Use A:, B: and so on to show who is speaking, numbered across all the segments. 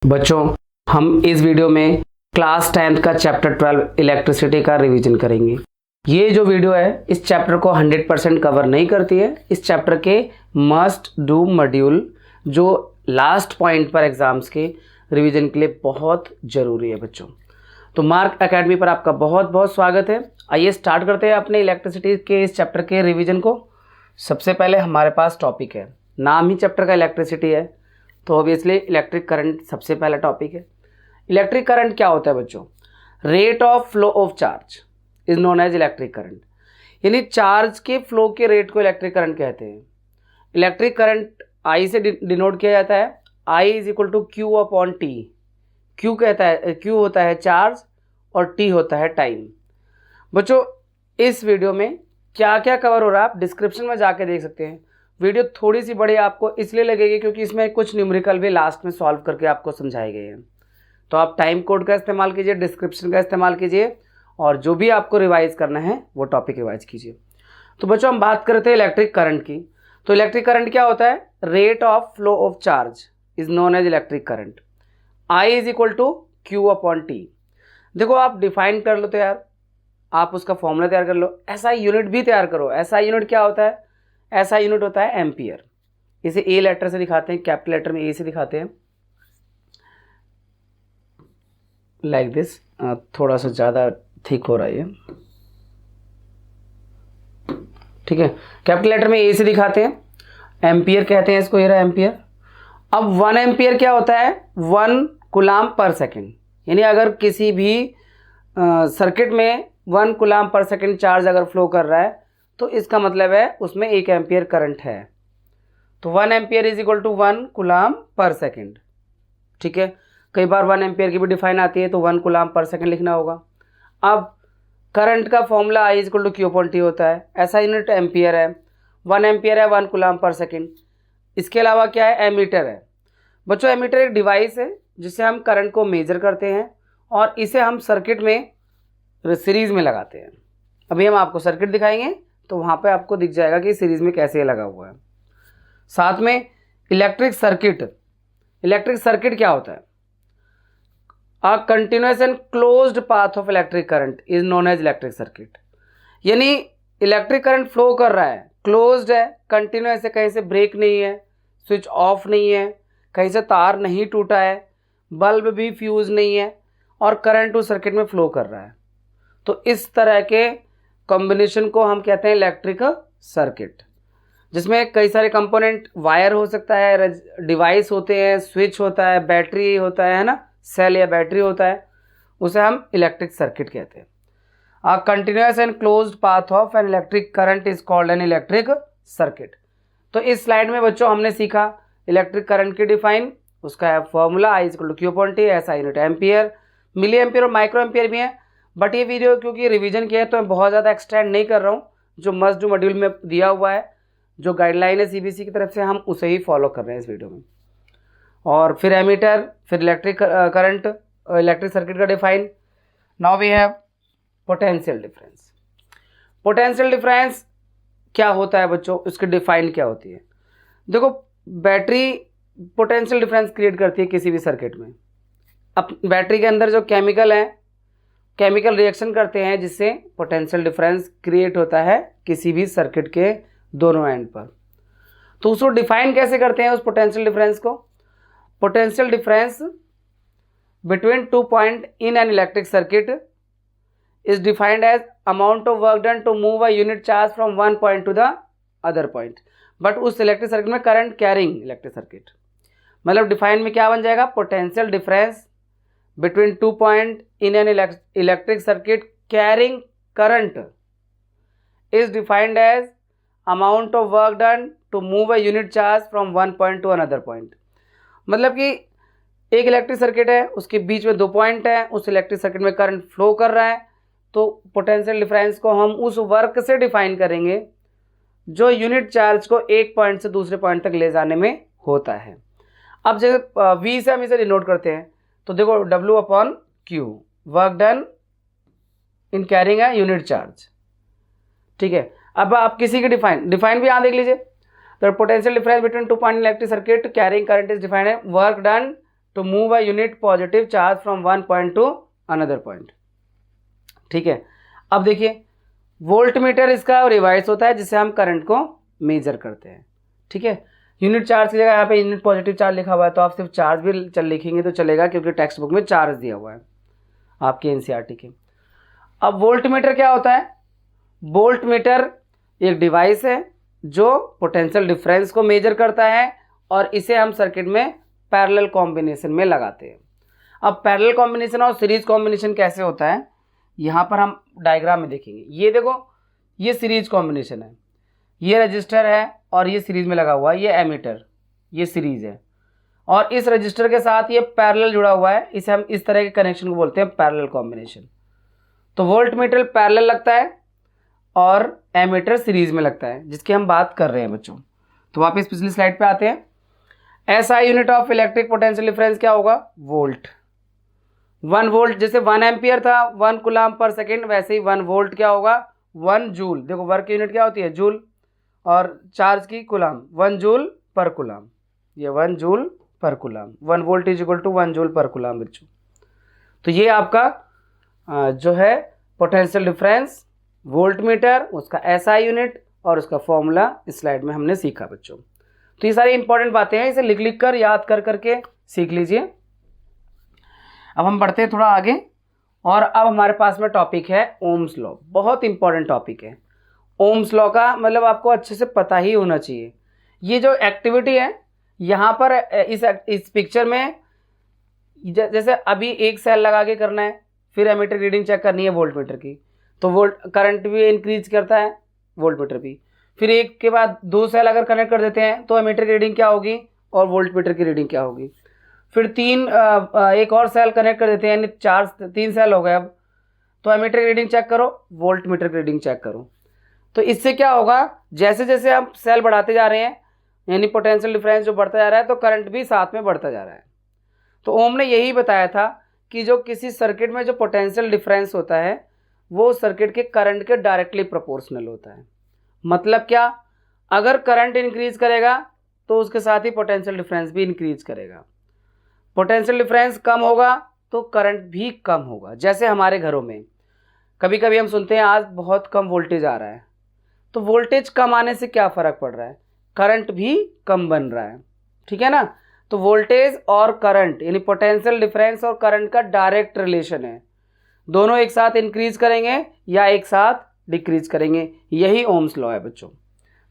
A: बच्चों, हम इस वीडियो में क्लास 10th का चैप्टर 12 इलेक्ट्रिसिटी का रिवीजन करेंगे। ये जो वीडियो है इस चैप्टर को 100% कवर नहीं करती है। इस चैप्टर के मस्ट डू मॉड्यूल जो लास्ट पॉइंट पर एग्जाम्स के रिवीजन के लिए बहुत ज़रूरी है बच्चों। तो मार्क एकेडमी पर आपका बहुत बहुत स्वागत है। आइए स्टार्ट करते हैं अपने इलेक्ट्रिसिटी के इस चैप्टर के रिवीजन को। सबसे पहले हमारे पास टॉपिक है, नाम ही चैप्टर का इलेक्ट्रिसिटी है, तो ऑब्वियसली इलेक्ट्रिक करंट सबसे पहला टॉपिक है। इलेक्ट्रिक करंट क्या होता है बच्चों? Rate of flow of charge is known as electric current, यानी चार्ज के फ्लो के रेट को इलेक्ट्रिक करंट कहते हैं। इलेक्ट्रिक करंट आई से डिनोट किया जाता है। I is equal to Q upon T. Q होता है चार्ज और टी होता है टाइम। बच्चों, इस वीडियो में क्या क्या कवर हो रहा है आप डिस्क्रिप्शन में जाके देख सकते हैं। वीडियो थोड़ी सी बड़ी आपको इसलिए लगेगी क्योंकि इसमें कुछ न्यूमेरिकल भी लास्ट में सॉल्व करके आपको समझाए गए हैं। तो आप टाइम कोड का इस्तेमाल कीजिए, डिस्क्रिप्शन का इस्तेमाल कीजिए और जो भी आपको रिवाइज करना है वो टॉपिक रिवाइज कीजिए। तो बच्चों, हम बात करते हैं इलेक्ट्रिक करंट की। तो इलेक्ट्रिक करंट क्या होता है? Rate of flow of charge is known as electric current. I is equal to Q upon T. देखो, आप डिफाइन कर लो तो यार, आप उसका फॉर्मूला तैयार कर लो, ऐसा यूनिट भी तैयार करो। ऐसा यूनिट क्या होता है? ऐसा यूनिट होता है एम्पियर। इसे ए लेटर से दिखाते हैं, कैपिटल लेटर में ए से दिखाते हैं, लाइक दिस। थोड़ा सा ज़्यादा थिक हो रहा है ये, ठीक है। कैपिटल लेटर में ए से दिखाते हैं, एम्पियर कहते हैं इसको। ये रहा एम्पियर। अब 1 एम्पियर क्या होता है? 1 कूलाम पर सेकेंड। यानी अगर किसी भी सर्किट में 1 कूलाम पर सेकेंड चार्ज अगर फ्लो कर रहा है तो इसका मतलब है उसमें 1 एम्पियर करंट है। तो 1 ampere is equal to 1 coulomb per second, ठीक है। कई बार 1 एम्पियर की भी डिफाइन आती है तो 1 कूलाम पर सेकेंड लिखना होगा। अब करंट का formula I is equal to Q upon T होता है। ऐसा यूनिट एम्पियर है। 1 एम्पियर है 1 कूलाम पर सेकेंड। इसके अलावा क्या है? एमीटर है। बच्चों, एमीटर एक डिवाइस है जिससे हम करंट को मेजर करते हैं और इसे हम सर्किट में सीरीज में लगाते हैं। अभी हम आपको सर्किट दिखाएंगे तो वहाँ पे आपको दिख जाएगा कि सीरीज में कैसे लगा हुआ है। साथ में इलेक्ट्रिक सर्किट। इलेक्ट्रिक सर्किट क्या होता है? A continuous and closed path of electric current is known as electric circuit. यानी इलेक्ट्रिक करंट फ्लो कर रहा है, क्लोज्ड है, कंटिन्यूअस है, कहीं से ब्रेक नहीं है, स्विच ऑफ नहीं है, कहीं से तार नहीं टूटा है, बल्ब भी फ्यूज नहीं है और करंट उस सर्किट में फ्लो कर रहा है। तो इस तरह के कॉम्बिनेशन को हम कहते हैं इलेक्ट्रिक सर्किट, जिसमें कई सारे कंपोनेंट, वायर हो सकता है, डिवाइस होते हैं, स्विच होता है, बैटरी होता है ना, सेल या बैटरी होता है, उसे हम इलेक्ट्रिक सर्किट कहते हैं। अ continuous and closed path of an electric current is called an electric circuit. तो इस स्लाइड में बच्चों हमने सीखा इलेक्ट्रिक करंट की डिफाइन, उसका है formula I is equal to Q upon T, ऐसा यूनिट एम्पियर, मिली एम्पियर और माइक्रो एम्पियर भी है। बट ये वीडियो क्योंकि रिवीजन किया है तो मैं बहुत ज़्यादा एक्सटेंड नहीं कर रहा हूँ। जो मस्ट डू मॉड्यूल में दिया हुआ है, जो गाइडलाइन है सीबीएसई की तरफ से, हम उसे ही फॉलो कर रहे हैं इस वीडियो में। और फिर एमीटर, फिर इलेक्ट्रिक करंट, इलेक्ट्रिक सर्किट का define. Now we have potential difference. Potential difference क्या होता है बच्चों? उसकी डिफाइन क्या होती है? देखो, बैटरी पोटेंशियल डिफरेंस क्रिएट करती है किसी भी सर्किट में। अब बैटरी के अंदर जो केमिकल हैं, केमिकल रिएक्शन करते हैं जिससे पोटेंशियल डिफरेंस क्रिएट होता है किसी भी सर्किट के दोनों एंड पर। तो उसको डिफाइन कैसे करते हैं उस पोटेंशियल डिफरेंस को? Potential difference between 2 point in an electric circuit is defined as amount of work done to move a unit charge from one point to the other point. But उस electric circuit में current carrying electric circuit, मतलब define में क्या बन जाएगा? Potential difference between 2 point in an electric circuit carrying current is defined as amount of work done to move a unit charge from one point to another point। मतलब कि एक electric circuit है, उसके बीच में 2 पॉइंट है, उस electric circuit में current flow कर रहा है, तो पोटेंशियल डिफरेंस को हम उस वर्क से डिफाइन करेंगे जो यूनिट चार्ज को एक पॉइंट से दूसरे पॉइंट तक ले जाने में होता है। अब जैसे वी से हम इसे डिनोट करते हैं, तो देखो W upon Q, work done in carrying a unit charge, ठीक है। अब आप किसी की डिफाइन भी यहाँ देख लीजिए। तो potential difference between 2 point electric circuit carrying current is defined है work done to move a unit positive charge from one point to another point. ठीक है, अब देखिए वोल्ट मीटर इसका डिवाइस होता है जिससे हम करंट को मेजर करते हैं। ठीक है, यूनिट चार्ज की जगह यहाँ पे यूनिट पॉजिटिव चार्ज लिखा हुआ है, तो आप सिर्फ चार्ज भी लिखेंगे तो चलेगा, क्योंकि टेक्स्ट बुक में चार्ज दिया हुआ है आपके एनसीईआरटी के। अब वोल्ट मीटर क्या होता है? वोल्ट मीटर एक डिवाइस है जो पोटेंशियल डिफरेंस को मेजर करता है और इसे हम सर्किट में पैरेलल कॉम्बिनेशन में लगाते हैं। अब पैरेलल कॉम्बिनेशन और सीरीज कॉम्बिनेशन कैसे होता है, यहाँ पर हम डायग्राम में देखेंगे। ये देखो, ये सीरीज कॉम्बिनेशन है, ये रजिस्टर है और ये सीरीज में लगा हुआ है, ये एमीटर, ये सीरीज है, और इस रजिस्टर के साथ ये पैरेलल जुड़ा हुआ है, इसे हम इस तरह के कनेक्शन को बोलते हैं पैरेलल कॉम्बिनेशन। तो वोल्ट मीटर पैरेलल लगता है और एमीटर सीरीज में लगता है, जिसकी हम बात कर रहे हैं बच्चों। तो वापस पिछली स्लाइड पे आते हैं। SI unit of electric potential difference क्या होगा? वोल्ट। 1 वोल्ट, जैसे 1 एम्पियर था 1 कूलम पर सेकेंड, वैसे ही 1 वोल्ट क्या होगा? 1 जूल। देखो वर्क यूनिट क्या होती है? जूल, और चार्ज की कूलम, 1 जूल पर कूलम, ये 1 joule per coulomb. 1 volt is equal to 1 joule per coulomb बच्चों। तो ये आपका जो है पोटेंशियल डिफरेंस, वोल्ट मीटर, उसका एसआई यूनिट और उसका फॉर्मूला इस स्लाइड में हमने सीखा बच्चों। तो ये सारी इंपॉर्टेंट बातें हैं, इसे लिख लिख कर याद कर करके सीख लीजिए। अब हम बढ़ते हैं थोड़ा आगे, और अब हमारे पास में टॉपिक है ओम्स लॉ। बहुत इंपॉर्टेंट टॉपिक है ओम्स लॉ का, मतलब आपको अच्छे से पता ही होना चाहिए। ये जो एक्टिविटी है यहाँ पर इस पिक्चर में, जैसे अभी एक सेल लगा के करना है, फिर एमीटर रीडिंग चेक करनी है वोल्ट मीटर की, तो वोल्ट करंट भी इंक्रीज करता है वोल्ट मीटर भी। फिर एक के बाद 2 सेल अगर कनेक्ट कर देते हैं तो एमीटर की रीडिंग क्या होगी और वोल्ट मीटर की रीडिंग क्या होगी। फिर एक और सेल कनेक्ट कर देते हैं, यानी 3 सेल हो गए अब, तो एमीटर की रीडिंग चेक करो, वोल्ट मीटर की रीडिंग चेक करो। तो इससे क्या होगा, जैसे जैसे हम सेल बढ़ाते जा रहे हैं, यानी पोटेंशियल डिफरेंस जो बढ़ता जा रहा है, तो करंट भी साथ में बढ़ता जा रहा है। तो ओम ने यही बताया था कि जो किसी सर्किट में जो पोटेंशियल डिफरेंस होता है वो सर्किट के करंट के डायरेक्टली प्रोपोर्शनल होता है। मतलब क्या, अगर करंट इंक्रीज करेगा तो उसके साथ ही पोटेंशियल डिफरेंस भी इंक्रीज करेगा। पोटेंशियल डिफरेंस कम होगा तो करंट भी कम होगा। जैसे हमारे घरों में कभी कभी हम सुनते हैं आज बहुत कम वोल्टेज आ रहा है, तो वोल्टेज कम आने से क्या फ़र्क पड़ रहा है? करंट भी कम बन रहा है। ठीक है ना। तो वोल्टेज और करंट यानी पोटेंशियल डिफरेंस और करंट का डायरेक्ट रिलेशन है, दोनों एक साथ इंक्रीज करेंगे या एक साथ डिक्रीज करेंगे। यही ओम्स लॉ है बच्चों।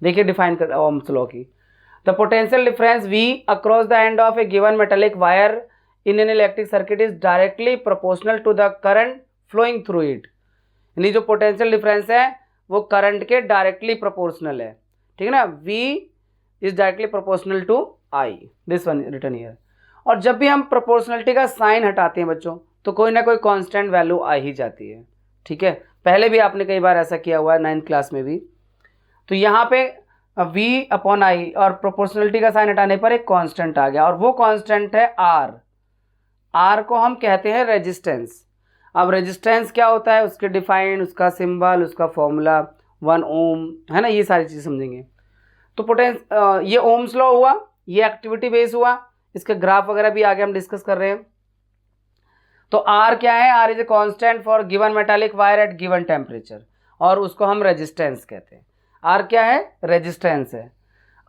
A: देखिए डिफाइन कर ओम्स लॉ की। The potential difference V across the end of a given metallic wire in an electric circuit is directly proportional to the current flowing through it. यानी जो potential difference है वो current के directly proportional है। ठीक है ना। V is directly proportional to I, this one written here. और जब भी हम प्रोपोर्शनलिटी का साइन हटाते हैं बच्चों तो कोई ना कोई कांस्टेंट वैल्यू आ ही जाती है। ठीक है, पहले भी आपने कई बार ऐसा किया हुआ है 9th क्लास में भी। तो यहाँ पे V अपॉन I और प्रोपोर्शनलिटी का साइन हटाने पर एक कांस्टेंट आ गया, और वो कांस्टेंट है R। R को हम कहते हैं रेजिस्टेंस। अब रेजिस्टेंस क्या होता है, उसके डिफाइन, उसका सिंबल, उसका फॉर्मूला 1 ओम है ना, ये सारी चीज़ समझेंगे। तो ये ओम्स लॉ हुआ, ये एक्टिविटी बेस हुआ, इसके ग्राफ वगैरह भी आगे हम डिस्कस कर रहे हैं। तो R क्या है? R is a constant for given metallic wire eight given temperature, और उसको हम रेजिस्टेंस कहते हैं। R क्या है? रेजिस्टेंस है।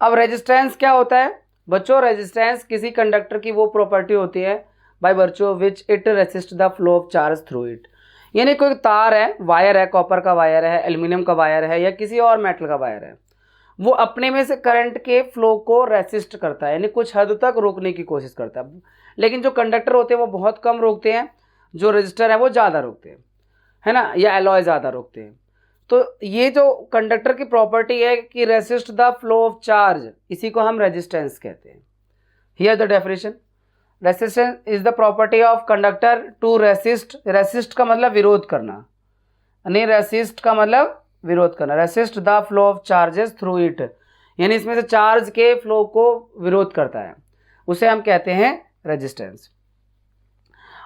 A: अब रेजिस्टेंस क्या होता है बच्चों? रेजिस्टेंस किसी कंडक्टर की वो प्रॉपर्टी होती है by virtue of which it resist the flow of charge through it. यानी कोई तार है, वायर है, कॉपर का वायर है, एल्यूमिनियम का वायर है, या किसी और मेटल का वायर है, वो अपने में से करंट के फ्लो को रेसिस्ट करता है, यानी कुछ हद तक रोकने की कोशिश करता है। लेकिन जो कंडक्टर होते हैं वो बहुत कम रोकते हैं, जो रेजिस्टर है वो ज़्यादा रोकते हैं, है ना, या एलॉय ज़्यादा रोकते हैं। तो ये जो कंडक्टर की प्रॉपर्टी है कि resist the flow of charge, इसी को हम रेजिस्टेंस कहते हैं। Here the definition, resistance is the property of conductor to resist. Resist का मतलब विरोध करना, यानी रेसिस्ट का मतलब विरोध करना। Resist the flow of charges through it, यानी इसमें से चार्ज के फ्लो को विरोध करता है, उसे हम कहते हैं रेजिस्टेंस।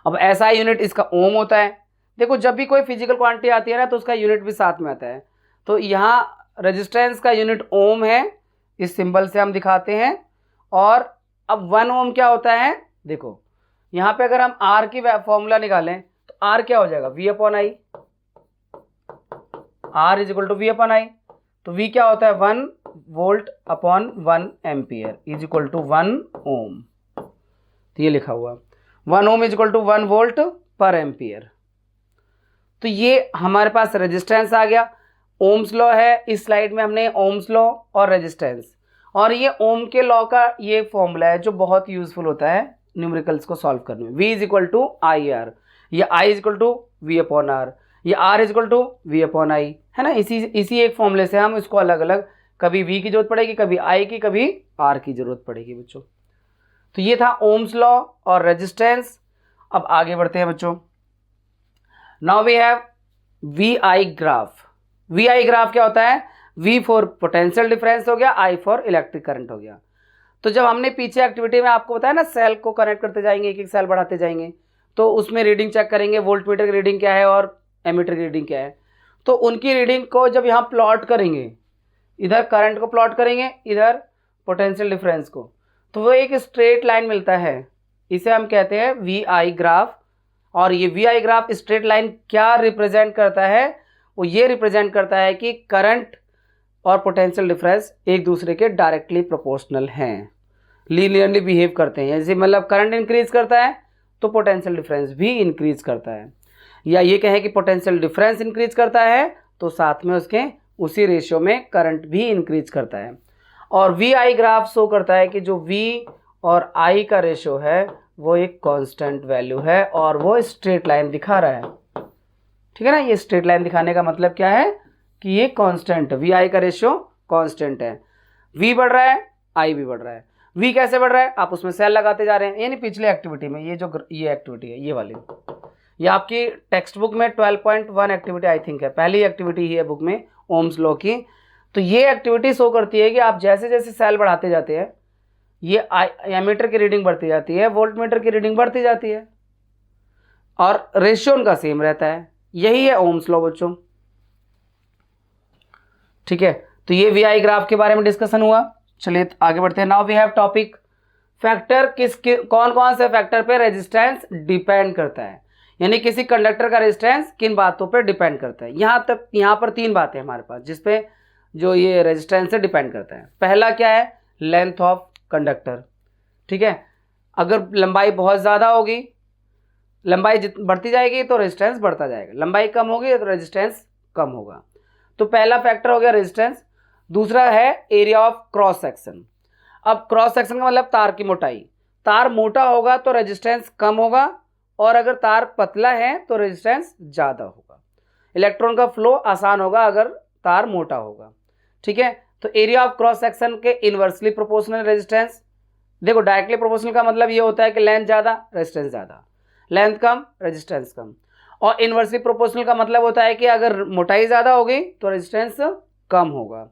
A: अब SI यूनिट इसका ओम होता है। देखो जब भी कोई फिजिकल क्वांटिटी आती है ना तो उसका यूनिट भी साथ में आता है। तो यहाँ रेजिस्टेंस का यूनिट ओम है, इस सिंबल से हम दिखाते हैं। और अब 1 ओम क्या होता है? देखो यहाँ पे अगर हम आर की फॉर्मूला निकालें तो आर क्या हो जाएगा, V upon I, R is equal to V upon I. तो वी क्या होता है, 1 volt upon 1 ampere is equal to 1 ohm. तो ये लिखा हुआ 1 ohm is equal to 1 volt per ampere. तो ये हमारे पास रेजिस्टेंस आ गया। ओम्स लॉ है, इस स्लाइड में हमने ओम्स लॉ और रेजिस्टेंस, और ये ओम के लॉ का ये फॉर्मूला है जो बहुत यूजफुल होता है न्यूमेरिकल्स को सॉल्व करने में। V is equal to I R, या I is equal to V upon R, या R is equal to V upon I, है ना। इसी एक फॉर्मूले से हम इसको अलग अलग, कभी V की जरूरत पड़ेगी, कभी I की, कभी R की जरूरत पड़ेगी बच्चों। तो ये था ओम्स लॉ और रेजिस्टेंस। अब आगे बढ़ते हैं बच्चों। Now we have VI graph. VI graph क्या होता है, V फॉर पोटेंशियल डिफरेंस हो गया, I फॉर इलेक्ट्रिक करंट हो गया। तो जब हमने पीछे एक्टिविटी में आपको बताया ना, सेल को कनेक्ट करते जाएंगे, एक एक सेल बढ़ाते जाएंगे, तो उसमें रीडिंग चेक करेंगे, वोल्ट मीटर की रीडिंग क्या है और एमीटर की रीडिंग क्या है। तो उनकी रीडिंग को जब यहाँ प्लॉट करेंगे, इधर करंट को प्लॉट करेंगे, इधर पोटेंशियल डिफरेंस को, तो वो एक स्ट्रेट लाइन मिलता है, इसे हम कहते हैं VI ग्राफ। और ये VI ग्राफ स्ट्रेट लाइन क्या रिप्रेजेंट करता है, वो ये रिप्रेजेंट करता है कि करंट और पोटेंशियल डिफरेंस एक दूसरे के डायरेक्टली प्रोपोर्शनल हैं, लीनियरली बिहेव करते हैं। जैसे मतलब करंट इंक्रीज करता है तो पोटेंशियल डिफरेंस भी इंक्रीज करता है, या ये कहें कि पोटेंशियल डिफरेंस इंक्रीज करता है तो साथ में उसके उसी रेशियो में करंट भी इंक्रीज करता है। और VI ग्राफ शो करता है कि जो V और I का रेशियो है वो एक कांस्टेंट वैल्यू है और वो स्ट्रेट लाइन दिखा रहा है, ठीक है ना। ये स्ट्रेट लाइन दिखाने का मतलब क्या है कि ये कांस्टेंट, VI का रेशियो कांस्टेंट है, V बढ़ रहा है, I भी बढ़ रहा है। V कैसे बढ़ रहा है, आप उसमें सेल लगाते जा रहे हैं, यानी पिछले एक्टिविटी में ये एक्टिविटी है, ये वाली, ये आपकी टेक्स्ट बुक में 12.1 एक्टिविटी आई थिंक है, पहली एक्टिविटी ही है बुक में ओम्स लॉ की। तो ये एक्टिविटी शो करती है कि आप जैसे जैसे सेल बढ़ाते जाते हैं, ये एमीटर की रीडिंग बढ़ती जाती है, वोल्ट मीटर की रीडिंग बढ़ती जाती है, और रेशियो उनका सेम रहता है। यही है ओम्स लॉ बच्चों, ठीक है। तो ये VI ग्राफ के बारे में डिस्कशन हुआ। चलिए आगे बढ़ते हैं। Now we have topic factor, कौन कौन से फैक्टर पे रेजिस्टेंस डिपेंड करता है, यानी किसी कंडक्टर का रेजिस्टेंस किन बातों पे डिपेंड करता है। यहाँ पर 3 बातें हमारे पास जिसपे जो ये रेजिस्टेंस से डिपेंड करता है। पहला क्या है, लेंथ ऑफ कंडक्टर, ठीक है। अगर लंबाई बहुत ज़्यादा होगी, लंबाई बढ़ती जाएगी तो रेजिस्टेंस बढ़ता जाएगा, लंबाई कम होगी तो रेजिस्टेंस कम होगा। तो पहला फैक्टर हो गया रेजिस्टेंस। दूसरा है एरिया ऑफ क्रॉस सेक्शन। अब क्रॉस सेक्शन का मतलब तार की मोटाई, तार मोटा होगा तो रेजिस्टेंस कम होगा, और अगर तार पतला है तो रेजिस्टेंस ज़्यादा होगा। इलेक्ट्रॉन का फ्लो आसान होगा अगर तार मोटा होगा, ठीक है। तो एरिया ऑफ क्रॉस सेक्शन के इन्वर्सली प्रोपोर्शनल रेजिस्टेंस। देखो डायरेक्टली प्रोपोर्शनल का मतलब ये होता है कि लेंथ ज़्यादा रेजिस्टेंस ज़्यादा, लेंथ कम रेजिस्टेंस कम। और इन्वर्सली प्रोपोर्शनल का मतलब होता है कि अगर मोटाई ज़्यादा होगी तो रेजिस्टेंस कम होगा,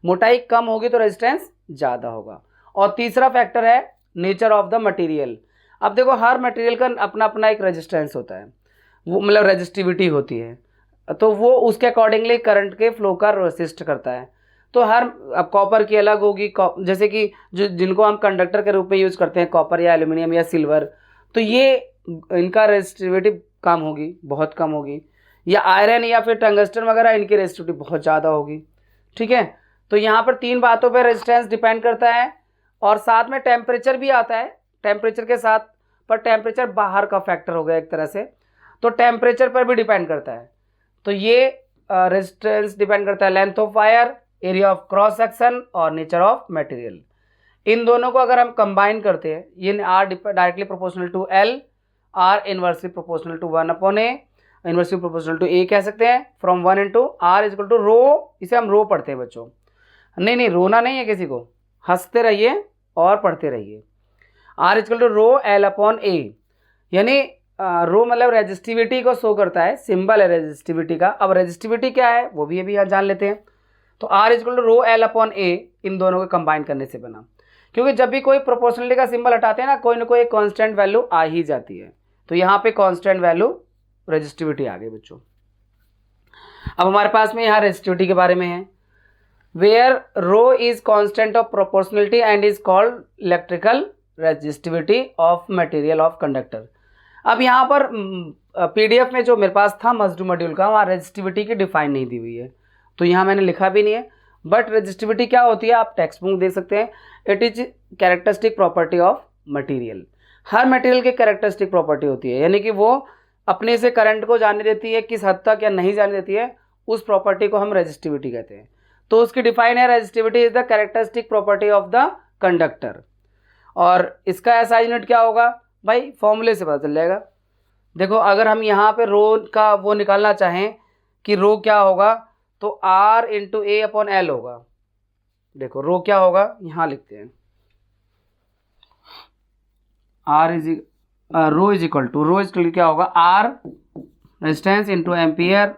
A: मोटाई कम होगी तो रेजिस्टेंस ज़्यादा होगा। और तीसरा फैक्टर है नेचर ऑफ द मटेरियल। अब देखो हर मटेरियल का अपना अपना एक रेजिस्टेंस होता है, वो मतलब रेजिस्टिविटी होती है, तो वो उसके अकॉर्डिंगली करंट के फ्लो का रेसिस्ट करता है। तो हर, अब कॉपर की अलग होगी, जैसे कि जिनको हम कंडक्टर के रूप में यूज़ करते हैं, कॉपर या एल्यूमिनियम या सिल्वर, तो ये इनका रेजिस्टिविटी कम होगी, बहुत कम होगी। या आयरन या फिर टंगस्टन वगैरह, इनकी रेजिस्टिविटी बहुत ज़्यादा होगी, ठीक है। तो यहाँ पर 3 बातों पर रेजिस्टेंस डिपेंड करता है, और साथ में टेम्परेचर भी आता है, टेम्परेचर के साथ, पर टेम्परेचर बाहर का फैक्टर हो गया एक तरह से, तो टेम्परेचर पर भी डिपेंड करता है। तो ये रेजिस्टेंस डिपेंड करता है length of wire, area of cross section और नेचर ऑफ मटेरियल। इन दोनों को अगर हम कंबाइन करते हैं, ये R directly proportional to L, R inversely proportional to 1/a, inversely proportional to A कह सकते हैं, from 1 into r equal to rho, इसे हम रो पढ़ते हैं बच्चों। नहीं रोना नहीं है किसी को, हंसते रहिए और पढ़ते रहिए। r equal to rho L/a, यानी रो मतलब रेजिस्टिविटी को शो करता है, सिंबल है रेजिस्टिविटी का। अब रेजिस्टिविटी क्या है वो भी अभी जान लेते हैं। तो r equal to rho L/a इन दोनों को कंबाइन करने से बना, क्योंकि जब भी कोई प्रोपोर्शनलिटी का सिंबल हटाते हैं ना, कोई ना कोई एक कांस्टेंट वैल्यू आ ही जाती है। तो यहाँ पे कांस्टेंट वैल्यू रेजिस्टिविटी आ गई बच्चों। अब हमारे पास में यहाँ रेजिस्टिविटी के बारे में है, where rho is constant of proportionality and is called electrical resistivity of material of conductor. अब यहाँ पर पीडीएफ में जो मेरे पास था मस्ट डू मॉड्यूल का, वहाँ रेजिस्टिविटी की डिफाइन नहीं दी हुई है, तो यहाँ मैंने लिखा भी नहीं है। बट रेजिस्टिविटी क्या होती है आप टेक्स्ट बुक देख सकते हैं। It is characteristic property of material. Her material की कैरेक्टरिस्टिक प्रॉपर्टी होती है, यानी कि वो अपने से करंट को जाने देती है, किस हद तक या नहीं जाने देती है, उस प्रॉपर्टी को हम रेजिस्टिविटी कहते हैं। तो उसकी डिफाइन है, resistivity is the characteristic property of the conductor. और इसका ऐसा यूनिट क्या होगा भाई, फॉर्मूले से पता चल जाएगा। देखो अगर हम यहाँ पे रो का वो निकालना चाहें कि रो क्या होगा, तो R इंटू ए अपॉन एल होगा। देखो रो क्या होगा, यहाँ लिखते हैं रो इज इक्वल टू क्या होगा, R resistance into ampere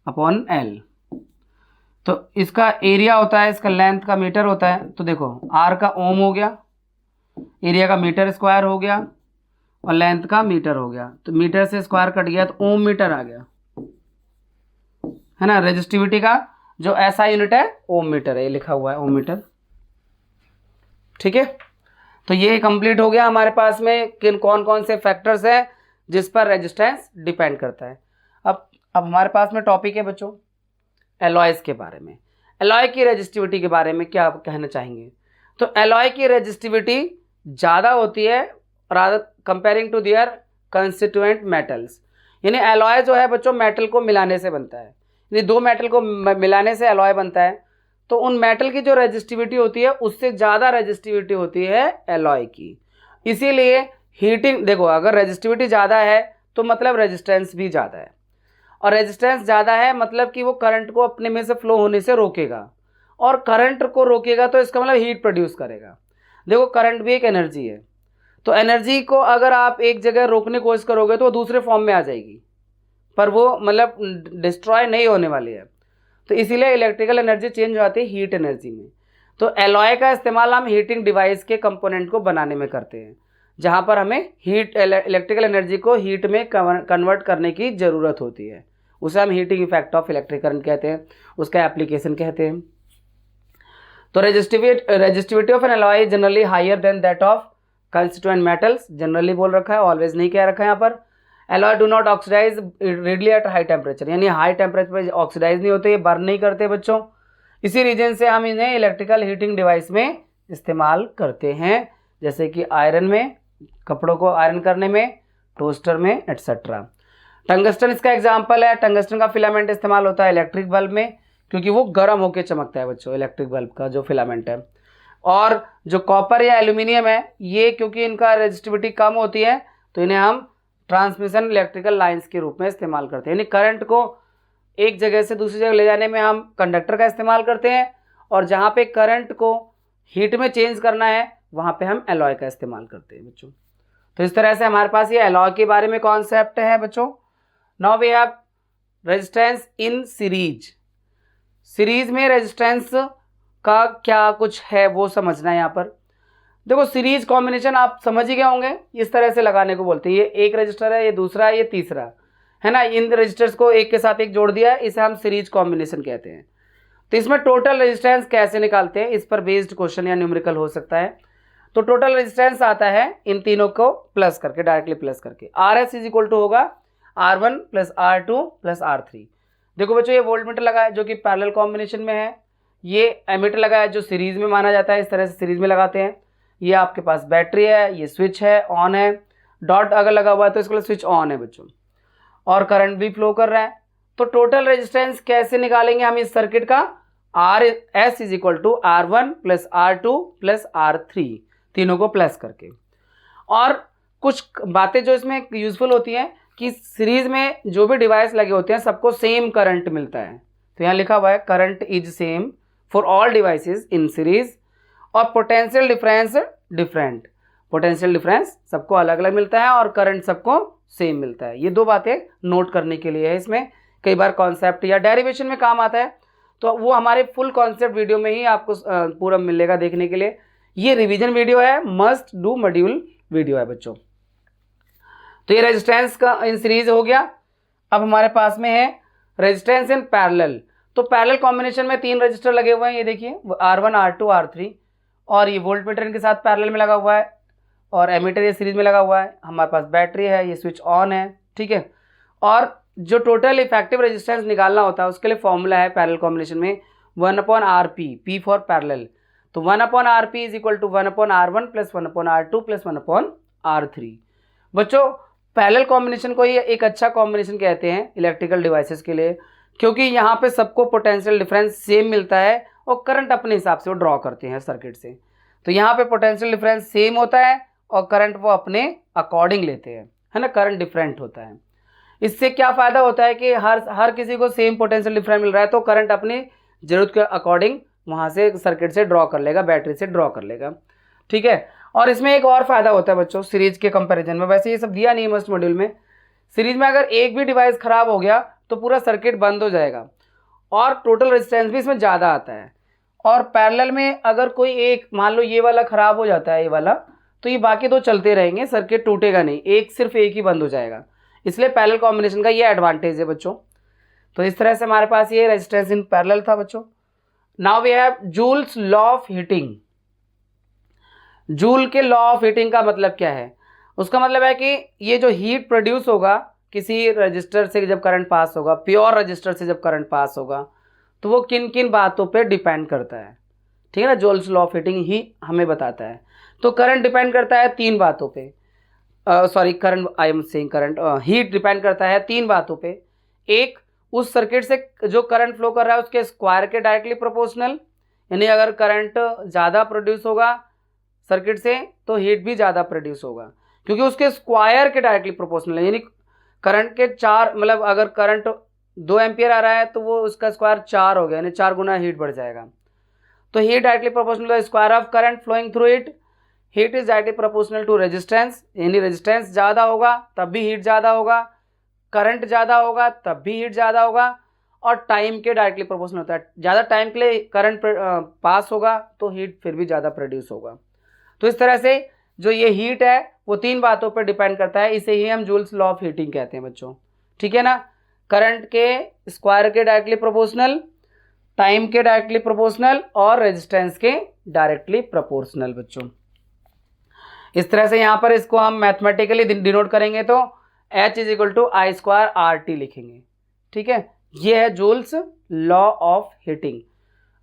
A: upon L. तो इसका एरिया होता है, इसका लेंथ का मीटर होता है। तो देखो R का ओम हो गया, एरिया का मीटर स्क्वायर हो गया, और लेंथ का मीटर हो गया। तो मीटर से स्क्वायर कट गया तो ओम मीटर आ गया, है ना। रेजिस्टिविटी का जो ऐसा यूनिट है ओम मीटर है, ये लिखा हुआ है ओम मीटर। ठीक है, तो ये कंप्लीट हो गया हमारे पास में किन कौन कौन से फैक्टर्स हैं जिस पर रेजिस्टेंस डिपेंड करता है। अब हमारे पास में टॉपिक है बच्चों एलॉयज के बारे में। एलॉय की रेजिस्टिविटी के बारे में क्या कहना चाहेंगे, तो एलॉय की रेजिस्टिविटी ज़्यादा होती है rather comparing to their constituent metals. यानी एलॉय जो है बच्चों मेटल को मिलाने से बनता है, यानी दो मेटल को मिलाने से एलॉय बनता है। तो उन मेटल की जो रेजिस्टिविटी होती है उससे ज़्यादा रेजिस्टिविटी होती है एलॉय की। इसीलिए हीटिंग, देखो अगर रेजिस्टिविटी ज़्यादा है तो मतलब रेजिस्टेंस भी ज़्यादा है, और रेजिस्टेंस ज़्यादा है मतलब कि वो करंट को अपने में से फ्लो होने से रोकेगा, और करंट को रोकेगा तो इसका मतलब हीट प्रोड्यूस करेगा। देखो करंट भी एक एनर्जी है, तो एनर्जी को अगर आप एक जगह रोकने की कोशिश करोगे तो वो दूसरे फॉर्म में आ जाएगी, पर वो मतलब डिस्ट्रॉय नहीं होने वाली है। तो इसीलिए इलेक्ट्रिकल एनर्जी चेंज हो जाती है हीट एनर्जी में। तो एलॉय का इस्तेमाल हम हीटिंग डिवाइस के कंपोनेंट को बनाने में करते हैं, जहाँ पर हमें हीट इलेक्ट्रिकल एनर्जी को हीट में कन्वर्ट करने की ज़रूरत होती है। उसे हम heating effect of electric current कहते हैं, उसका एप्लीकेशन कहते हैं। तो resistivity of an alloy generally higher than that of constituent metals. Generally बोल रखा है, ऑलवेज नहीं कह रखा है यहाँ पर। Alloy do not oxidize readily at high temperature, यानी हाई टेम्परेचर पर ऑक्सीडाइज नहीं होते, ये बर्न नहीं करते बच्चों। इसी रीजन से हम इन्हें इलेक्ट्रिकल हीटिंग डिवाइस में इस्तेमाल करते हैं, जैसे कि आयरन में, कपड़ों को आयरन करने में, टोस्टर में, एट्सेट्रा। टंगस्टन इसका एग्जाम्पल है। टंगस्टन का फिलामेंट इस्तेमाल होता है इलेक्ट्रिक बल्ब में, क्योंकि वो गर्म होकर चमकता है बच्चों, इलेक्ट्रिक बल्ब का जो फिलामेंट है। और जो कॉपर या एल्यूमिनियम है, ये क्योंकि इनका रेजिस्टिविटी कम होती है तो इन्हें हम ट्रांसमिशन इलेक्ट्रिकल लाइंस के रूप में इस्तेमाल करते हैं। यानी करंट को एक जगह से दूसरी जगह ले जाने में हम कंडक्टर का इस्तेमाल करते हैं, और जहाँ पे करंट को हीट में चेंज करना है वहाँ पे हम एलॉय का इस्तेमाल करते हैं बच्चों। तो इस तरह से हमारे पास ये एलॉय के बारे में कॉन्सेप्ट है बच्चों। Now we have resistance in series. Series में रेजिस्टेंस का क्या कुछ है वो समझना है यहाँ पर। देखो सीरीज कॉम्बिनेशन आप समझ ही गए होंगे, इस तरह से लगाने को बोलते हैं। ये एक रजिस्टर है, ये दूसरा है, ये तीसरा है ना। इन रजिस्टर्स को एक के साथ एक जोड़ दिया है, इसे हम सीरीज कॉम्बिनेशन कहते हैं। तो इसमें टोटल रेजिस्टेंस कैसे निकालते हैं, इस पर बेस्ड क्वेश्चन या न्यूमेरिकल हो सकता है। तो टोटल रेजिस्टेंस आता है इन तीनों को प्लस करके, डायरेक्टली प्लस करके। R S is equal to होगा R1 plus R2 plus R3। देखो बच्चों ये वोल्ट मीटर लगा है जो कि पैरेलल कॉम्बिनेशन में है, ये एमीटर लगा है जो सीरीज में माना जाता है, इस तरह से सीरीज में लगाते हैं। ये आपके पास बैटरी है, ये स्विच है, ऑन है, डॉट अगर लगा हुआ है तो इसका स्विच ऑन है बच्चों, और करंट भी फ्लो कर रहा है। तो टोटल रेजिस्टेंस कैसे निकालेंगे हम इस सर्किट का, R S is equal to R1 plus R2 plus R3, तीनों को प्लस करके। और कुछ बातें जो इसमें यूजफुल होती हैं कि सीरीज में जो भी डिवाइस लगे होते हैं सबको सेम करंट मिलता है। तो यहाँ लिखा हुआ है current is same for all devices in series, और potential difference different, potential difference सबको अलग अलग मिलता है और करंट सबको सेम मिलता है। ये दो बातें नोट करने के लिए है, इसमें कई बार कॉन्सेप्ट या डेरिवेशन में काम आता है, तो वो हमारे फुल कॉन्सेप्ट वीडियो में ही आपको पूरा मिलेगा देखने के लिए। ये रिवीजन वीडियो है, मस्ट डू मॉड्यूल वीडियो है बच्चों। तो ये रेजिस्टेंस का इन सीरीज हो गया। अब हमारे पास में है रेजिस्टेंस इन पैरेलल। तो पैरेलल कॉम्बिनेशन में तीन रजिस्टर लगे हुए हैं, ये देखिए R1 R2 R3, और ये वोल्ट मीटर इनके साथ पैरेलल में लगा हुआ है और एमीटर ये सीरीज में लगा हुआ है। हमारे पास बैटरी है, ये स्विच ऑन है, ठीक है। और जो टोटल इफेक्टिव रेजिस्टेंस निकालना होता है उसके लिए फॉर्मूला है पैरेलल कॉम्बिनेशन में 1/RP, P फॉर पैरेलल। तो 1/RP is equal to 1/R1 plus 1/R2 plus 1/R3। बच्चों पैरेलल कॉम्बिनेशन को ये एक अच्छा कॉम्बिनेशन कहते हैं इलेक्ट्रिकल डिवाइसेस के लिए, क्योंकि यहाँ पे सबको पोटेंशियल डिफरेंस सेम मिलता है और करंट अपने हिसाब से वो ड्रॉ करते हैं सर्किट से। तो यहाँ पे पोटेंशियल डिफरेंस सेम होता है और करंट वो अपने अकॉर्डिंग लेते हैं, है ना, करंट डिफरेंट होता है। इससे क्या फ़ायदा होता है कि हर किसी को सेम पोटेंशियल डिफरेंस मिल रहा है तो करंट अपनी ज़रूरत के अकॉर्डिंग वहाँ से सर्किट से ड्रॉ कर लेगा, बैटरी से ड्रॉ कर लेगा, ठीक है। और इसमें एक और फ़ायदा होता है बच्चों सीरीज के कंपैरिजन में, वैसे ये सब दिया नहीं है मस्ट मॉड्यूल में। सीरीज में अगर एक भी डिवाइस ख़राब हो गया तो पूरा सर्किट बंद हो जाएगा और टोटल रेजिस्टेंस भी इसमें ज़्यादा आता है। और पैरेलल में अगर कोई एक, मान लो ये वाला ख़राब हो जाता है, ये वाला, तो ये बाकी दो चलते रहेंगे, सर्किट टूटेगा नहीं, सिर्फ एक ही बंद हो जाएगा। इसलिए पैरेलल कॉम्बिनेशन का ये एडवांटेज है बच्चों। तो इस तरह से हमारे पास ये रेजिस्टेंस इन पैरेलल था बच्चों। Now we have Joule's law of heating. Joule के लॉ ऑफ हीटिंग का मतलब क्या है? उसका मतलब है कि ये जो हीट प्रोड्यूस होगा किसी रजिस्टर से जब करंट पास होगा, प्योर रजिस्टर से जब करंट पास होगा, तो वो किन किन बातों पे डिपेंड करता है, ठीक है ना। जूल्स लॉ ऑफ हीटिंग ही हमें बताता है। तो करंट डिपेंड करता है तीन बातों पे, current, I am saying current, heat depend करता है तीन बातों पे। एक, उस सर्किट से जो करंट फ्लो कर रहा है उसके स्क्वायर के डायरेक्टली प्रोपोर्शनल, यानी अगर करंट ज़्यादा प्रोड्यूस होगा सर्किट से तो हीट भी ज़्यादा प्रोड्यूस होगा, क्योंकि उसके स्क्वायर के डायरेक्टली प्रोपोर्शनल है। यानी करंट के 4, मतलब अगर करंट 2 एम्पियर आ रहा है तो वो उसका स्क्वायर 4 हो गया, यानी 4 गुना हीट बढ़ जाएगा। तो heat directly proportional to the square of current flowing through it. Heat is directly proportional to resistance, यानी रेजिस्टेंस ज़्यादा होगा तब भी हीट ज़्यादा होगा, करंट ज़्यादा होगा तब भी हीट ज़्यादा होगा, और टाइम के डायरेक्टली प्रोपोर्शनल होता है। ज़्यादा टाइम के लिए करंट पास होगा तो हीट फिर भी ज़्यादा प्रोड्यूस होगा। तो इस तरह से जो ये हीट है वो तीन बातों पर डिपेंड करता है, इसे ही हम जूल्स लॉ ऑफ हीटिंग कहते हैं बच्चों, ठीक है ना। करंट के स्क्वायर के डायरेक्टली प्रोपोर्शनल, टाइम के डायरेक्टली प्रोपोर्शनल और रेजिस्टेंस के डायरेक्टली प्रोपोर्शनल बच्चों। इस तरह से यहाँ पर इसको हम मैथमेटिकली डिनोट करेंगे तो H is equal to I square RT लिखेंगे, ठीक है। ये है जूल्स लॉ ऑफ हीटिंग।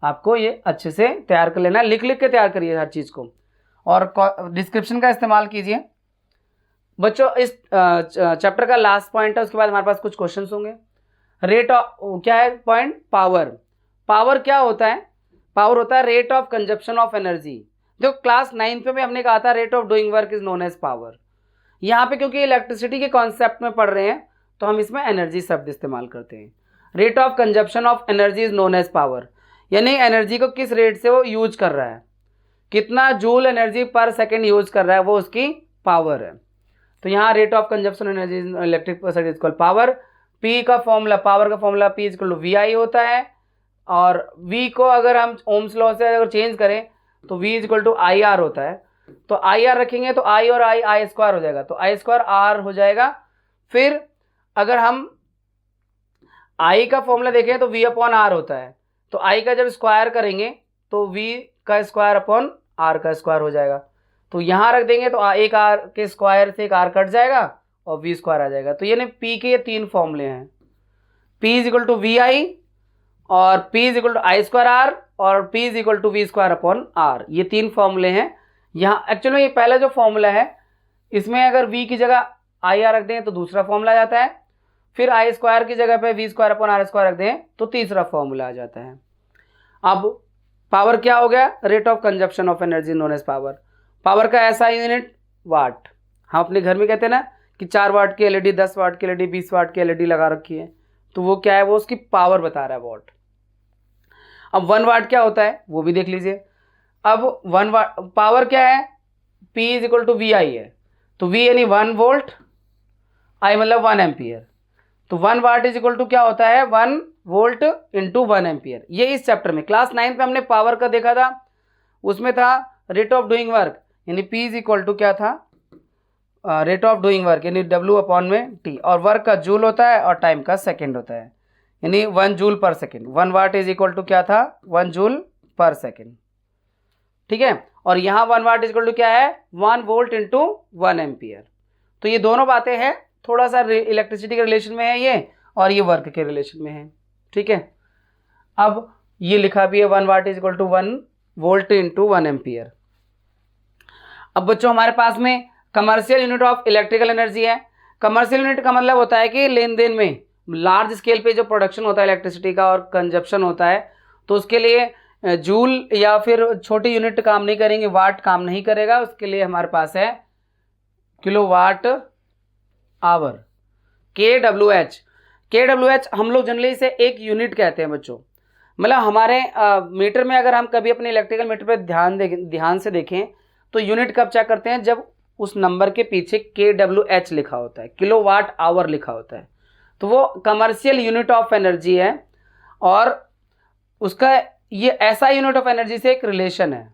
A: आपको ये अच्छे से तैयार कर लेना, लिख लिख के तैयार करिए हर चीज़ को, और डिस्क्रिप्शन का इस्तेमाल कीजिए बच्चों। इस चैप्टर का लास्ट पॉइंट है, उसके बाद हमारे पास कुछ क्वेश्चंस होंगे। रेट ऑफ, क्या है पॉइंट? पावर। पावर क्या होता है? पावर होता है rate of consumption of energy. जो क्लास 9th में हमने कहा था rate of doing work is known as power. यहाँ पे क्योंकि इलेक्ट्रिसिटी के कॉन्सेप्ट में पढ़ रहे हैं तो हम इसमें एनर्जी शब्द इस्तेमाल करते हैं। Rate of consumption of energy is known as power, यानी एनर्जी को किस रेट से वो यूज कर रहा है, कितना joule energy per second use कर रहा है, वो उसकी पावर है। तो यहाँ rate of consumption energy electric circuit is called power. P का फॉर्मूला, पावर का formula P is equal to VI होता है, और V को अगर हम ओम्स लॉ से अगर चेंज करें तो V is equal to IR होता है। तो IR रखेंगे तो I और I स्क्वायर हो जाएगा, तो I स्क्वायर R हो जाएगा। फिर अगर हम I का फॉर्मूला देखें तो V अपॉन R होता है, तो I का जब स्क्वायर करेंगे तो V का स्क्वायर अपॉन R का स्क्वायर हो जाएगा। तो यहाँ रख देंगे तो एक R के स्क्वायर से एक R कट जाएगा और V स्क्वायर आ जाएगा। तो ये P के ये तीन फॉर्मूले हैं, P is equal to VI और P is equal to I square R और P is equal to V square upon R। ये तीन फॉर्मूले हैं। यहाँ एक्चुअली में ये पहला जो फॉर्मूला है इसमें अगर V की जगह IR रख दें तो दूसरा फॉर्मूला आ जाता है, फिर I स्क्वायर की जगह पे V square upon R square रख दें तो तीसरा फॉर्मूला आ जाता है। अब पावर क्या हो गया? Rate of consumption of energy known as power. Power का ऐसा यूनिट वाट। हम अपने घर में कहते हैं ना कि 4 वाट की एलईडी, 10 वाट की एलईडी, 20 वाट की एलईडी लगा रखी है, तो वो क्या है? वो उसकी पावर बता रहा है, वॉट। अब 1 वाट क्या होता है वो भी देख लीजिए। अब 1 वाट पावर क्या है? P is equal to VI है, तो V यानी 1 वोल्ट, I मतलब 1 एम्पियर। तो 1 वाट इज इक्वल टू क्या होता है? 1 वोल्ट इंटू 1 एम्पियर। ये इस चैप्टर में क्लास 9 पे हमने पावर का देखा था, उसमें था रेट ऑफ डूइंग वर्क, यानी P इज इक्वल टू क्या था? रेट ऑफ डूइंग वर्क यानी W अपॉन में T, और वर्क का जूल होता है और टाइम का सेकेंड होता है, यानी 1 joule per second. 1 watt is equal to क्या था? 1 जूल पर सेकेंड। ठीक है, और यहाँ 1 वाट इज इक्वल टू क्या है 1 वोल्ट इंटू 1 एम्पियर। तो ये दोनों बातें हैं, थोड़ा सा इलेक्ट्रिसिटी के रिलेशन में है ये, और ये वर्क के रिलेशन में है। ठीक है, अब ये लिखा भी है 1 watt is equal to 1 volt into 1 ampere. अब बच्चों हमारे पास में commercial unit of electrical energy है। कमर्शियल यूनिट का मतलब होता है कि लेन देन में लार्ज स्केल पे जो प्रोडक्शन होता है इलेक्ट्रिसिटी का और कंजप्शन होता है, तो उसके लिए जूल या फिर छोटी यूनिट काम नहीं करेंगे, वाट काम नहीं करेगा, उसके लिए हमारे पास है किलोवाट आवर, KWH। KWH हम लोग जनरली इसे एक यूनिट कहते हैं बच्चों। मतलब हमारे मीटर में अगर हम कभी अपने इलेक्ट्रिकल मीटर पे ध्यान से देखें तो यूनिट कब चेक करते हैं, जब उस नंबर के पीछे KWH लिखा होता है, किलोवाट आवर लिखा होता है, तो वो कमर्शियल यूनिट ऑफ एनर्जी है। और उसका ये ऐसा यूनिट ऑफ एनर्जी से एक रिलेशन है,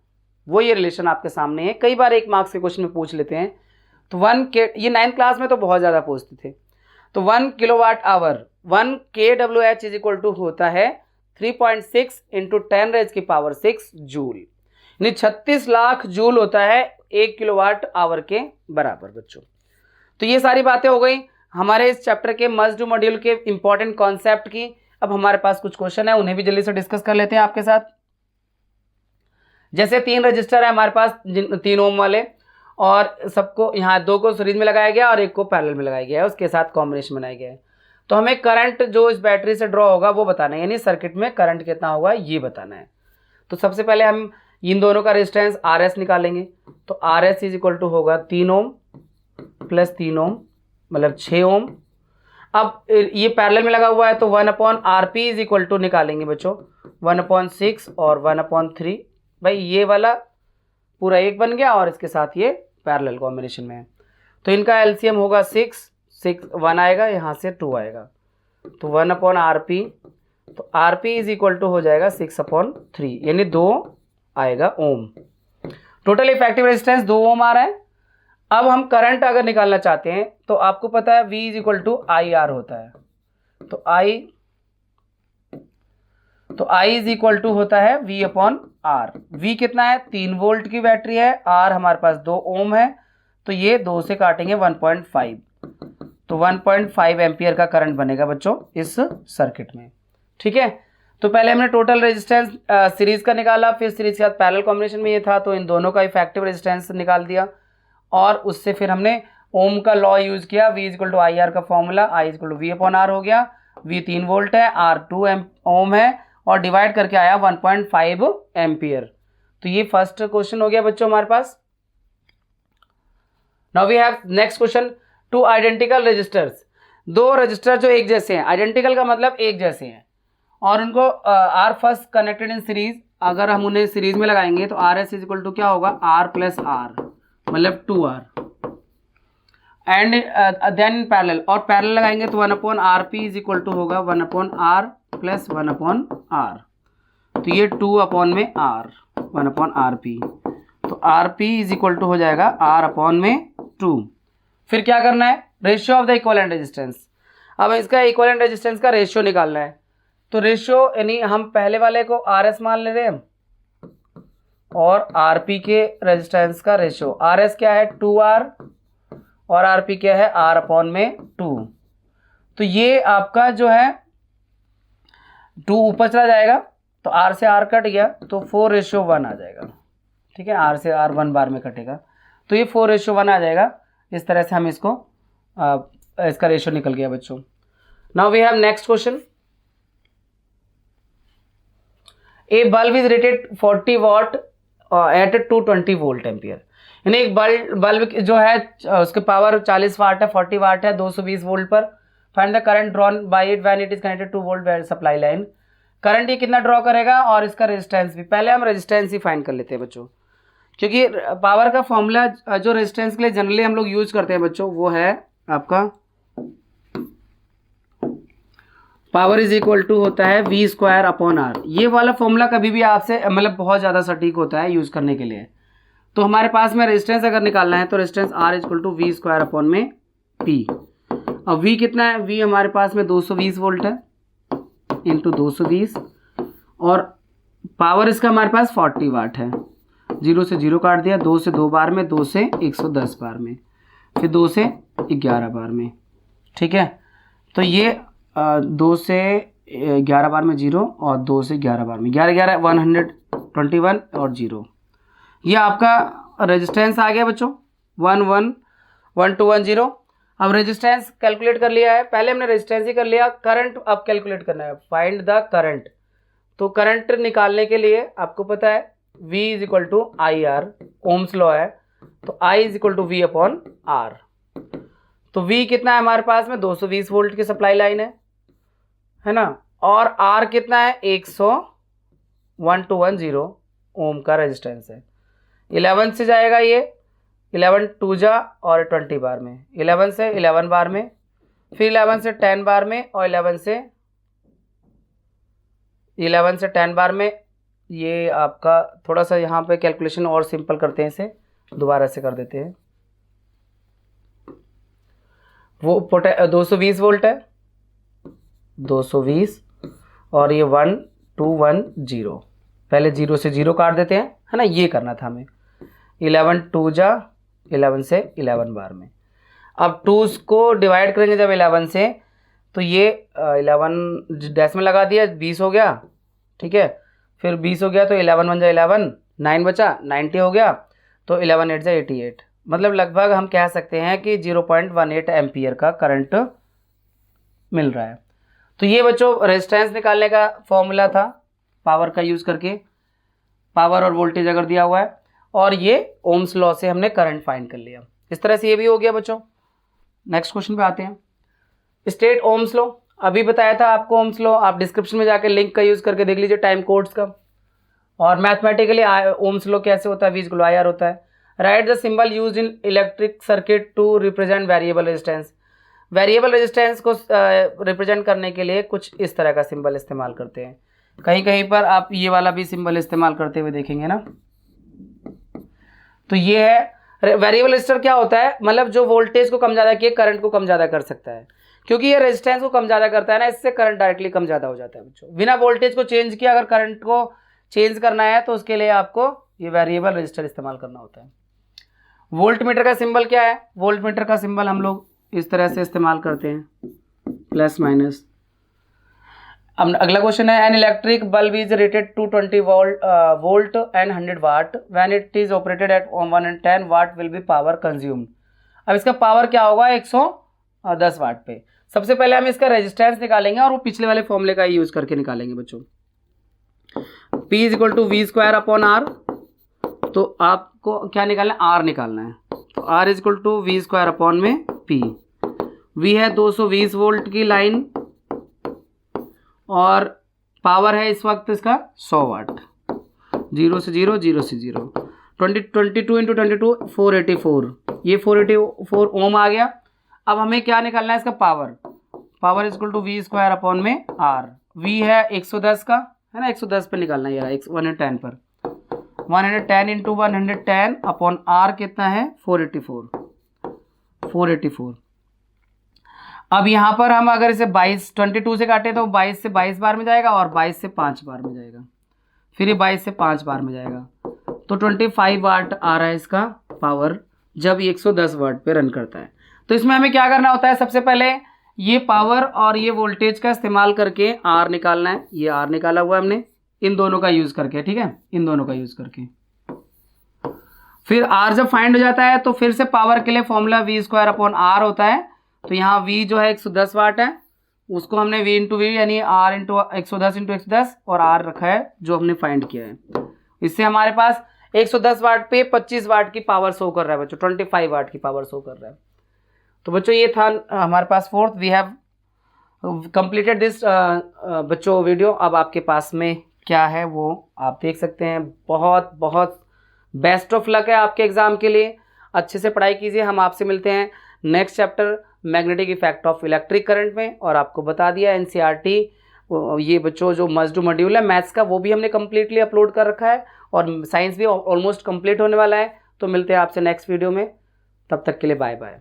A: वो ये रिलेशन आपके सामने है, कई बार 1 मार्क्स के क्वेश्चन में पूछ लेते हैं। तो ये 9th क्लास में तो बहुत ज़्यादा पूछते थे। तो 1 kilowatt hour 1 KWH is equal to होता है 3.6 इंटू 10⁻⁶ जूल, यानी 36 लाख जूल होता है 1 किलोवाट आवर के बराबर बच्चों। तो ये सारी बातें हो गई हमारे इस चैप्टर के मस्ट डू मॉड्यूल के इंपॉर्टेंट कॉन्सेप्ट की। अब हमारे पास कुछ क्वेश्चन है, उन्हें भी जल्दी से डिस्कस कर लेते हैं आपके साथ। जैसे 3 रजिस्टर है हमारे पास 3 ओम वाले, और सबको यहाँ 2 को सीरीज में लगाया गया और 1 को पैरेलल में लगाया गया है, उसके साथ कॉम्बिनेशन बनाया गया है। तो हमें करंट जो इस बैटरी से ड्रॉ होगा वो बताना है, यानी सर्किट में करंट कितना होगा ये बताना है। तो सबसे पहले हम इन दोनों का रेजिस्टेंस RS निकालेंगे। तो RS इज इक्वल टू होगा 3 ओम प्लस 3 ओम मतलब 6 ओम। अब ये पैरेलल में लगा हुआ है तो 1/RP इज इक्वल टू निकालेंगे बच्चों 1/6 और 1/3। भाई ये वाला पूरा 1 बन गया और इसके साथ ये पैरेलल कॉम्बिनेशन में है, तो इनका एलसीएम होगा 6 1 आएगा, यहाँ से 2 आएगा, तो 1/RP। तो RP इज इक्वल टू हो जाएगा 6/3, यानी 2 आएगा ओम। टोटल इफेक्टिव रेजिस्टेंस 2 ओम आ रहा है। अब हम करंट अगर निकालना चाहते हैं तो आपको पता है V is equal to IR होता है। तो I इज इक्वल टू होता है V/R। V कितना है 3 वोल्ट की बैटरी है, R हमारे पास 2 ओम है, तो ये 2 से काटेंगे 1.5, तो 1.5 एम्पियर का करंट बनेगा बच्चों इस सर्किट में। ठीक है, तो पहले हमने टोटल रेजिस्टेंस सीरीज का निकाला, फिर सीरीज के साथ पैरेलल कॉम्बिनेशन में ये था, तो इन दोनों का इफेक्टिव रेजिस्टेंस निकाल दिया, और उससे फिर हमने ओम का लॉ यूज किया, V is equal to IR का formula, I is equal to V/R हो गया। V 3 वोल्ट है, R 2 ओम है, और डिवाइड करके आया 1.5 एम्पियर। तो ये फर्स्ट क्वेश्चन हो गया बच्चों हमारे पास। Now we have next question, 2 identical resistors, 2 resistor जो एक जैसे हैं, आइडेंटिकल का मतलब एक जैसे हैं, और उनको are first connected in series, अगर हम उन्हें सीरीज में लगाएंगे तो RS इज इक्वल टू क्या होगा R प्लस R मतलब 2R, एंड देन पैरेलल, और पैरेलल लगाएंगे तो 1/RP इज इक्वल टू होगा 1/R प्लस 1/R, तो ये 2/R 1/RP, तो RP इज इक्वल टू हो जाएगा R/2। फिर क्या करना है, ratio of the equivalent resistance. अब इसका इक्विवेलेंट रेजिस्टेंस का रेशियो निकालना है, तो रेशियो यानी हम पहले वाले को RS मान ले रहे हैं और RP के रेजिस्टेंस का रेशियो, RS क्या है 2R और RP क्या है R/2। तो ये आपका जो है 2 ऊपर चला जाएगा, तो R से R कट गया तो 4:1 आ जाएगा। ठीक है, R से R 1 बार में कटेगा, तो ये 4:1 आ जाएगा। इस तरह से हम इसको इसका रेशियो निकल गया बच्चों। Now we have next question, a bulb is rated 40 watt at 220 volt ampere, यानी एक बल्ब जो है उसके पावर 40 वाट है, 40 वाट है 220 वोल्ट पर। Find the current drawn by it when it is connected two volt supply line. Current ये कितना ड्रॉ करेगा और इसका रेजिस्टेंस भी, पहले हम रेजिस्टेंस ही फाइंड कर लेते हैं बच्चों, क्योंकि पावर का फॉर्मूला जो रेजिस्टेंस के लिए जनरली हम लोग यूज करते हैं बच्चों वो है आपका पावर इज इक्वल टू होता है V²/R। ये वाला फॉर्मूला कभी भी आपसे मतलब बहुत ज़्यादा सटीक होता है यूज़ करने के लिए। तो हमारे पास में रेजिस्टेंस अगर निकालना है तो resistance R is equal to V²/P। अब V कितना है, V हमारे पास में 220 वोल्ट है इंटू 220, और पावर इसका हमारे पास 40 वाट है, 0 से 0 काट दिया, 2 से 2 बार में, 2 से 110 बार में, फिर 2 से 11 बार में, ठीक है। तो ये 2 से 11 बार में 0 और 2 से 11 बार में 11 11 121 और 0। ये आपका रेजिस्टेंस आ गया बच्चों 1 1 1 2 1 0। अब रेजिस्टेंस कैलकुलेट कर लिया है, पहले हमने रेजिस्टेंस ही कर लिया, करंट अब कैलकुलेट करना है, फाइंड द करंट। तो करंट निकालने के लिए आपको पता है V is equal to I R, Ohm's law है, तो I is equal to V upon R. तो V कितना है हमारे पास में 220 वोल्ट की सप्लाई लाइन है ना, और R कितना है 11210 ओम का रेजिस्टेंस है। 11 से जाएगा ये, 11 2 जा और 20 बार में, 11 से 11 बार में, फिर 11 से 10 बार में, और 11 से 10 बार में। ये आपका थोड़ा सा यहाँ पे कैलकुलेशन और सिंपल करते हैं, इसे दोबारा से कर देते हैं। वो 220 वोल्ट है, 220 और ये 1210, पहले 0 से 0 काट देते हैं, है ना, ये करना था हमें। 11 2 जा 11 से 11 बार में। अब 2 को डिवाइड करेंगे जब 11 से, तो ये 11 डेसिमल लगा दिया, 20 हो गया, ठीक है। फिर 20 हो गया तो 11 1 जा 11, 9 बचा, 90 हो गया, तो 11 8 जा 88। मतलब लगभग हम कह सकते हैं कि 0.18 एम्पियर का करंट मिल रहा है। तो ये बच्चों रेजिस्टेंस निकालने का फॉर्मूला था, पावर का यूज़ करके, पावर और वोल्टेज अगर दिया हुआ है, और ये ओम्स लॉ से हमने करंट फाइंड कर लिया। इस तरह से ये भी हो गया बच्चों। नेक्स्ट क्वेश्चन पे आते हैं, स्टेट ओम्स लॉ। अभी बताया था आपको ओम्स लॉ, आप डिस्क्रिप्शन में जाके लिंक का यूज़ करके देख लीजिए टाइम कोड्स का। और मैथमेटिकली ओम्स लॉ कैसे होता है, V इक्वल आई आर होता है। Write the symbol used in electric circuit to represent variable resistance. Variable resistance को रिप्रेजेंट करने के लिए कुछ इस तरह का सिंबल इस्तेमाल करते हैं। कहीं कहीं पर आप ये वाला भी सिंबल इस्तेमाल करते हुए देखेंगे ना। तो ये है वेरिएबल रेजिस्टर। क्या होता है, मतलब जो वोल्टेज को कम ज़्यादा किए करंट को कम ज़्यादा कर सकता है, क्योंकि ये रेजिस्टेंस को कम ज़्यादा करता है ना, इससे करंट डायरेक्टली कम ज़्यादा हो जाता है बच्चों। बिना वोल्टेज को चेंज किया अगर करंट को चेंज करना है तो उसके लिए आपको ये वेरिएबल रेजिस्टर इस्तेमाल करना होता है। वोल्ट मीटर का सिंबल क्या है, वोल्ट मीटर का सिंबल हम लोग इस तरह से इस्तेमाल करते हैं, प्लस माइनस। अब अगला क्वेश्चन है, an electric bulb is rated to 20 volt and 100 watt, when it is operated at 110 watt will be power consumed. अब इसका पावर क्या होगा 110 वाट पे। सबसे पहले हम इसका रेजिस्टेंस निकालेंगे, और वो पिछले वाले फॉर्मूले का यूज करके निकालेंगे बच्चों। P is equal to V square upon R. तो आपको क्या निकालना है, आर निकालना है। तो R is equal to V square upon में P। वी है 220 वोल्ट की लाइन, और पावर है इस वक्त इसका 100 वाट। 0 से 0 0 से 0, 22 इंटू 22 484, ये 484 ओम आ गया। अब हमें क्या निकालना है इसका power. Power is equal to V square upon में आर। वी है 110 का, है ना, 110 पे निकालना है, ये 110 पर। 110 इंटू 110 अपॉन आर कितना है 484। अब यहाँ पर हम अगर इसे 22 से काटें तो 22 से 22 बार में जाएगा, और 22 से 5 बार में जाएगा, फिर ये 22 से 5 बार में जाएगा। तो 25 वाट आ रहा है इसका पावर, जब ये 110 वाट पे रन करता है। तो इसमें हमें क्या करना होता है, सबसे पहले ये पावर और ये वोल्टेज का इस्तेमाल करके आर निकालना है। ये आर निकाला हुआ है हमने, इन दोनों का यूज़ करके, ठीक है, इन दोनों का यूज़ करके। फिर आर जब फाइंड हो जाता है तो फिर से पावर के लिए formula V square upon R होता है। तो यहाँ V जो है 110 वाट है, उसको हमने V इंटू वी यानी R इंटू 110 इंटू 110 और R रखा है जो हमने फाइंड किया है। इससे हमारे पास 110 वाट पे 25 वाट की पावर शो कर रहा है बच्चों, 25 वाट की पावर शो कर रहा है। तो बच्चों ये था हमारे पास fourth. We have completed this बच्चों वीडियो। अब आपके पास में क्या है वो आप देख सकते हैं। बहुत बहुत बेस्ट ऑफ लक है आपके एग्ज़ाम के लिए, अच्छे से पढ़ाई कीजिए। हम आपसे मिलते हैं next chapter magnetic effect of electric current में। और आपको बता दिया एनसीईआरटी ये बच्चों जो मस्ट डू मॉड्यूल है मैथ्स का, वो भी हमने कम्प्लीटली अपलोड कर रखा है, और साइंस भी ऑलमोस्ट कंप्लीट होने वाला है। तो मिलते हैं आपसे नेक्स्ट वीडियो में, तब तक के लिए बाय बाय।